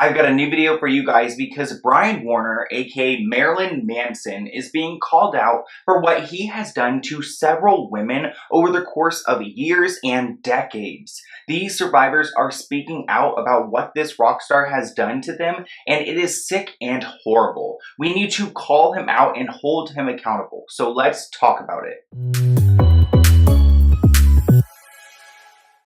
I've got a new video for you guys because Brian Warner, aka Marilyn Manson, is being called out for what he has done to several women over the course of years and decades. These survivors are speaking out about what this rock star has done to them, and it is sick and horrible. We need to call him out and hold him accountable. So let's talk about it.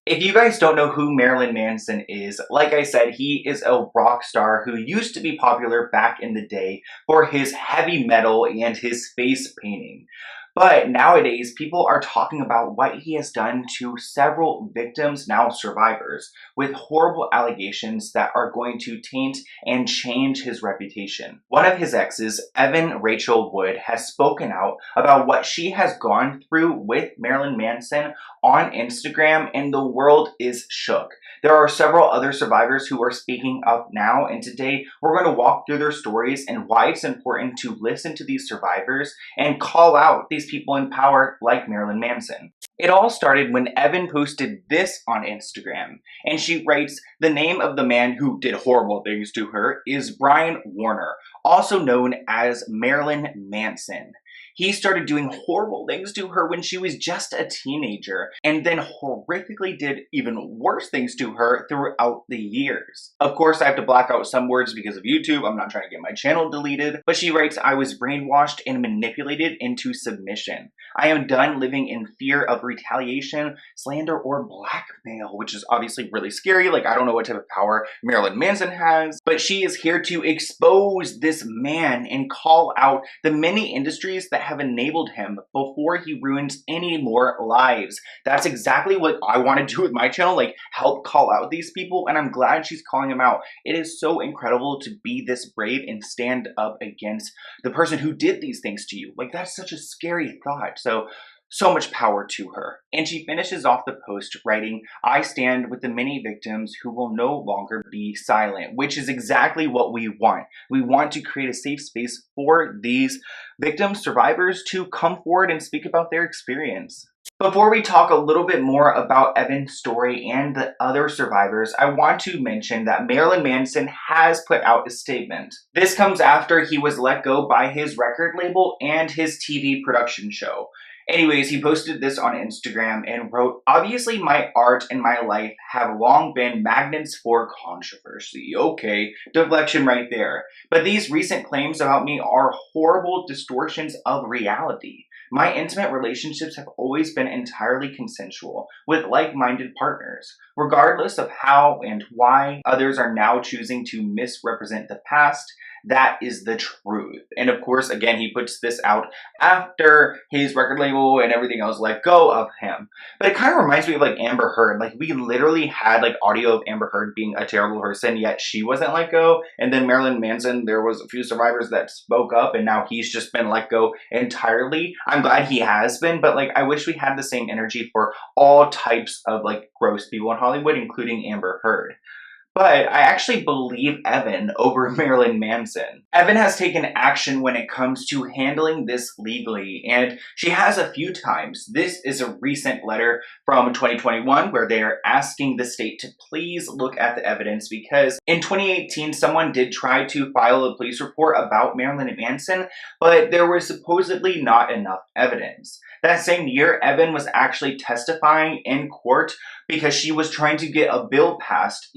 If you guys don't know who Marilyn Manson is, like I said, he is a rock star who used to be popular back in the day for his heavy metal and his face painting. But nowadays, people are talking about what he has done to several victims, now survivors, with horrible allegations that are going to taint and change his reputation. One of his exes, Evan Rachel Wood, has spoken out about what she has gone through with Marilyn Manson on Instagram, and the world is shook. There are several other survivors who are speaking up now, and today we're going to walk through their stories and why it's important to listen to these survivors and call out these people in power like Marilyn Manson. It all started when Evan posted this on Instagram, and she writes, "The name of the man who did horrible things to her is Brian Warner, also known as Marilyn Manson. He started doing horrible things to her when she was just a teenager, and then horrifically did even worse things to her throughout the years." Of course, I have to black out some words because of YouTube. I'm not trying to get my channel deleted. But she writes, "I was brainwashed and manipulated into submission. I am done living in fear of retaliation, slander, or blackmail," which is obviously really scary. Like, I don't know what type of power Marilyn Manson has, but she is here to expose this man and call out the many industries that have enabled him before he ruins any more lives. That's exactly what I want to do with my channel, like help call out these people, and I'm glad she's calling them out. It is so incredible to be this brave and stand up against the person who did these things to you. Like, that's such a scary thought. So much power to her. And she finishes off the post writing, "I stand with the many victims who will no longer be silent," which is exactly what we want. We want to create a safe space for these victims, survivors, to come forward and speak about their experience. Before we talk a little bit more about Evan's story and the other survivors, I want to mention that Marilyn Manson has put out a statement. This comes after he was let go by his record label and his TV production show. Anyways, he posted this on Instagram and wrote, "Obviously my art and my life have long been magnets for controversy." Okay, deflection right there. "But these recent claims about me are horrible distortions of reality. My intimate relationships have always been entirely consensual, with like-minded partners. Regardless of how and why others are now choosing to misrepresent the past, that is the truth." And of course, again, he puts this out after his record label and everything else let go of him. But it kind of reminds me of like Amber Heard. Like, we literally had like audio of Amber Heard being a terrible person, yet she wasn't let go. And then Marilyn Manson, there was a few survivors that spoke up, and now he's just been let go entirely. I'm glad he has been, but like, I wish we had the same energy for all types of like gross people in Hollywood, including Amber Heard. But I actually believe Evan over Marilyn Manson. Evan has taken action when it comes to handling this legally, and she has a few times. This is a recent letter from 2021 where they are asking the state to please look at the evidence, because in 2018 someone did try to file a police report about Marilyn Manson, but there was supposedly not enough evidence. That same year, Evan was actually testifying in court because she was trying to get a bill passed,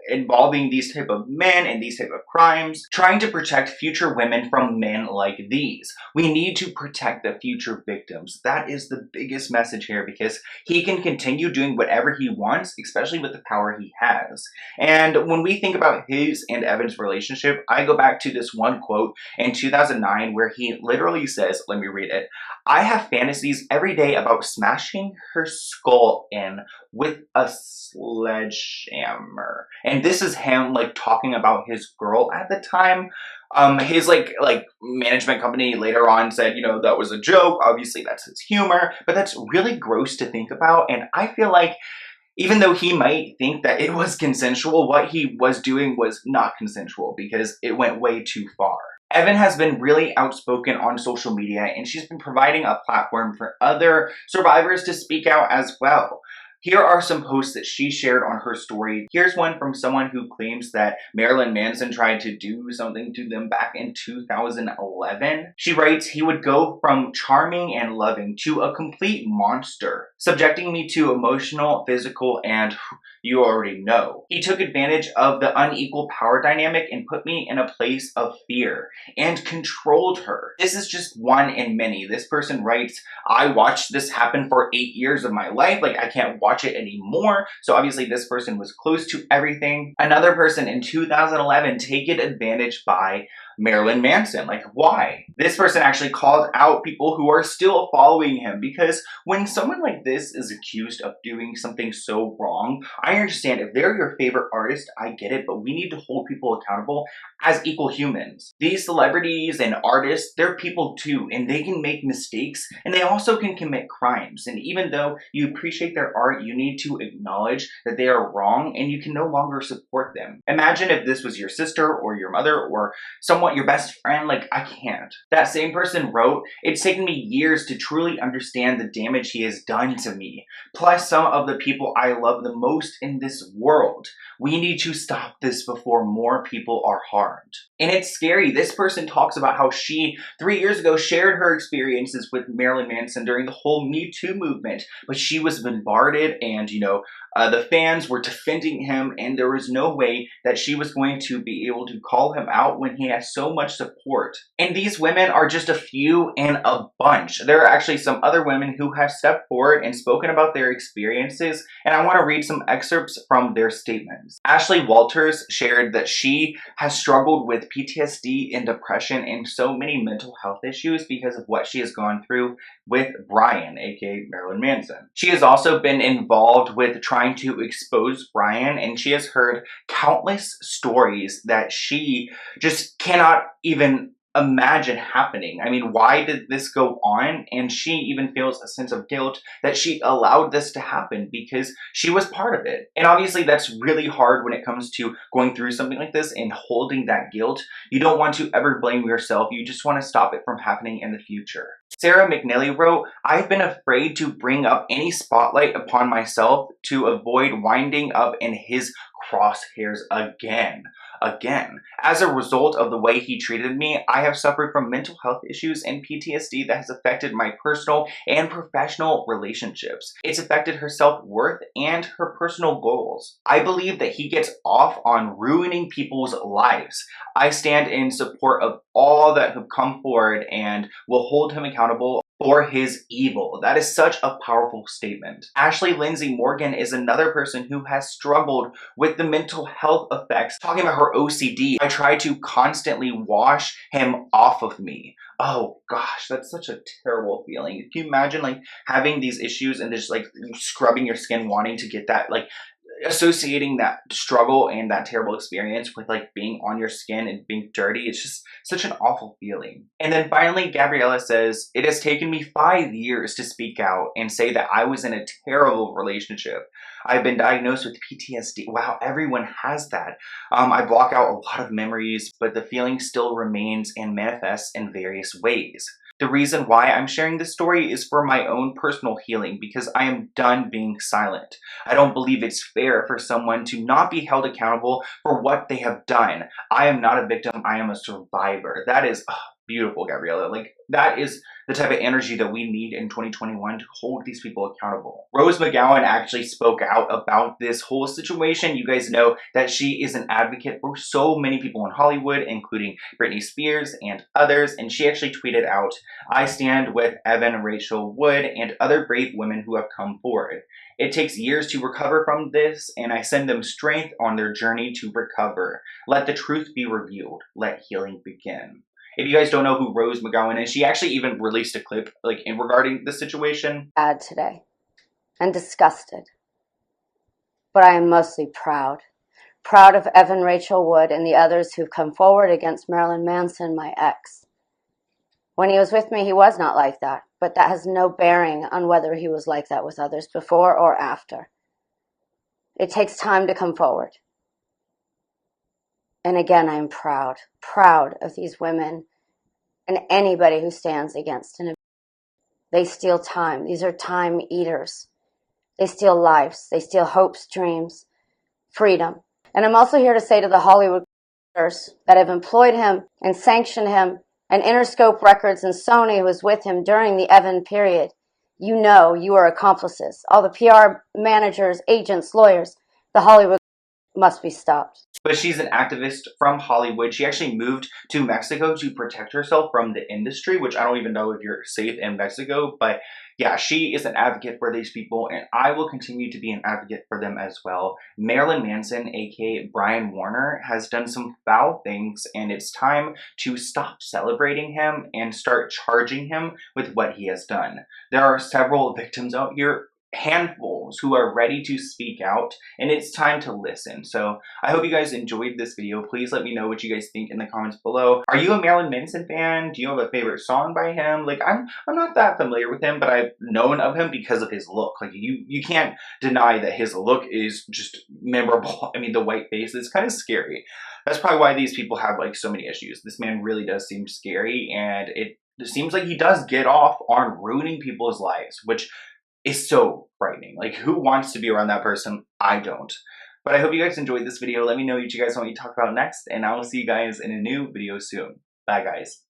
involving these type of men and these type of crimes, trying to protect future women from men like these. We need to protect the future victims. That is the biggest message here, because he can continue doing whatever he wants, especially with the power he has. And when we think about his and Evan's relationship, I go back to this one quote in 2009 where he literally says, let me read it, "I have fantasies every day about smashing her skull in with a sledgehammer." And this is him like talking about his girl at the time. His like management company later on said, that was a joke. Obviously that's his humor, but that's really gross to think about. And I feel like even though he might think that it was consensual, what he was doing was not consensual, because it went way too far. Evan has been really outspoken on social media, and she's been providing a platform for other survivors to speak out as well. Here are some posts that she shared on her story. Here's one from someone who claims that Marilyn Manson tried to do something to them back in 2011. She writes, "He would go from charming and loving to a complete monster, subjecting me to emotional, physical, and you already know. He took advantage of the unequal power dynamic and put me in a place of fear and controlled her." This is just one in many. This person writes, "I watched this happen for 8 years of my life. Like, I can't watch it anymore." So obviously this person was close to everything. Another person in 2011 taken advantage by Marilyn Manson. Like, why? This person actually called out people who are still following him, because when someone like this is accused of doing something so wrong, I understand if they're your favorite artist, I get it, but we need to hold people accountable as equal humans. These celebrities and artists, they're people too, and they can make mistakes, and they also can commit crimes. And even though you appreciate their art, you need to acknowledge that they are wrong, and you can no longer support them. Imagine if this was your sister or your mother or someone, your best friend. Like, I can't. That same person wrote, "It's taken me years to truly understand the damage he has done to me, plus some of the people I love the most in this world. We need to stop this before more people are harmed." And it's scary. This person talks about how she, 3 years ago, shared her experiences with Marilyn Manson during the whole Me Too movement, but she was bombarded and, the fans were defending him, and there was no way that she was going to be able to call him out when he has so much support. And these women are just a few in a bunch. There are actually some other women who have stepped forward and spoken about their experiences, and I want to read some excerpts from their statements. Ashley Walters shared that she has struggled with PTSD and depression and so many mental health issues because of what she has gone through with Brian, aka Marilyn Manson. She has also been involved with trying to expose Brian, and she has heard countless stories that she just cannot even imagine happening. I mean, why did this go on? And she even feels a sense of guilt that she allowed this to happen because she was part of it. And obviously that's really hard when it comes to going through something like this and holding that guilt. You don't want to ever blame yourself. You just want to stop it from happening in the future. Sarah McNally wrote, "I've been afraid to bring up any spotlight upon myself to avoid winding up in his crosshairs again. As a result of the way he treated me, I have suffered from mental health issues and PTSD that has affected my personal and professional relationships. It's affected her self-worth and her personal goals. I believe that he gets off on ruining people's lives. I stand in support of all that have come forward and will hold him accountable for his evil." That is such a powerful statement. Ashley Lindsay Morgan is another person who has struggled with the mental health effects, talking about her OCD. "I try to constantly wash him off of me." Oh gosh, that's such a terrible feeling. Can you imagine like having these issues and just like scrubbing your skin, wanting to get that, like associating that struggle and that terrible experience with like being on your skin and being dirty? It's just such an awful feeling. And then finally, Gabriella says, "It has taken me 5 years to speak out and say that I was in a terrible relationship. I've been diagnosed with PTSD." Wow, everyone has that. "I block out a lot of memories, but the feeling still remains and manifests in various ways. The reason why I'm sharing this story is for my own personal healing, because I am done being silent. I don't believe it's fair for someone to not be held accountable for what they have done. I am not a victim, I am a survivor." That is beautiful, Gabriella. Like, that is the type of energy that we need in 2021 to hold these people accountable. Rose McGowan actually spoke out about this whole situation. You guys know that she is an advocate for so many people in Hollywood, including Britney Spears and others, and she actually tweeted out, "I stand with Evan Rachel Wood and other brave women who have come forward. It takes years to recover from this, and I send them strength on their journey to recover. Let the truth be revealed. Let healing begin." If you guys don't know who Rose McGowan is, she actually even released a clip like in regarding the situation. "Sad today and disgusted, but I am mostly proud. Proud of Evan Rachel Wood and the others who've come forward against Marilyn Manson, my ex. When he was with me, he was not like that, but that has no bearing on whether he was like that with others before or after. It takes time to come forward. And again, I am proud of these women and anybody who stands against an abuse. They steal time. These are time eaters. They steal lives. They steal hopes, dreams, freedom. And I'm also here to say to the Hollywood that have employed him and sanctioned him, and Interscope Records and Sony, who was with him during the Evan period, you know you are accomplices. All the PR managers, agents, lawyers, the Hollywood must be stopped. But she's an activist from Hollywood. She actually moved to Mexico to protect herself from the industry, which I don't even know if you're safe in Mexico. But yeah, she is an advocate for these people, and I will continue to be an advocate for them as well. Marilyn Manson, aka Brian Warner, has done some foul things, and it's time to stop celebrating him and start charging him with what he has done. There are several victims out here, handfuls, who are ready to speak out, and it's time to listen. So I hope you guys enjoyed this video. Please let me know what you guys think in the comments below. Are you a Marilyn Manson fan? Do you have a favorite song by him? Like, I'm not that familiar with him, but I've known of him because of his look. Like, you can't deny that his look is just memorable. I mean, the white face is kind of scary. That's probably why these people have like so many issues. This man really does seem scary, and it seems like he does get off on ruining people's lives, which is so frightening. Like, who wants to be around that person? I don't. But I hope you guys enjoyed this video. Let me know what you guys want me to talk about next, and I will see you guys in a new video soon. Bye, guys.